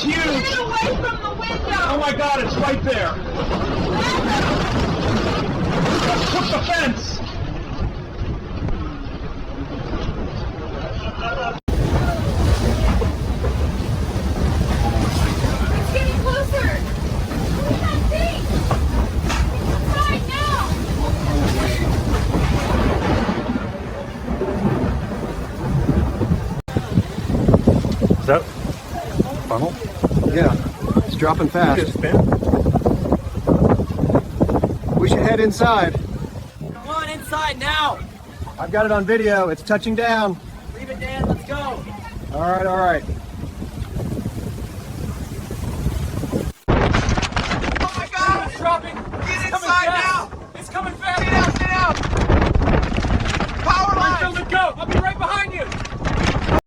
It's huge. Get it away from the window. Oh my God, it's right there. Push the fence. It's getting closer. Look at that thing. It's inside now. Is that funnel? Yeah, it's dropping fast. Just spin? We should head inside. Come on, inside now! I've got it on video. It's touching down. Leave it, Dan. Let's go. All right, all right.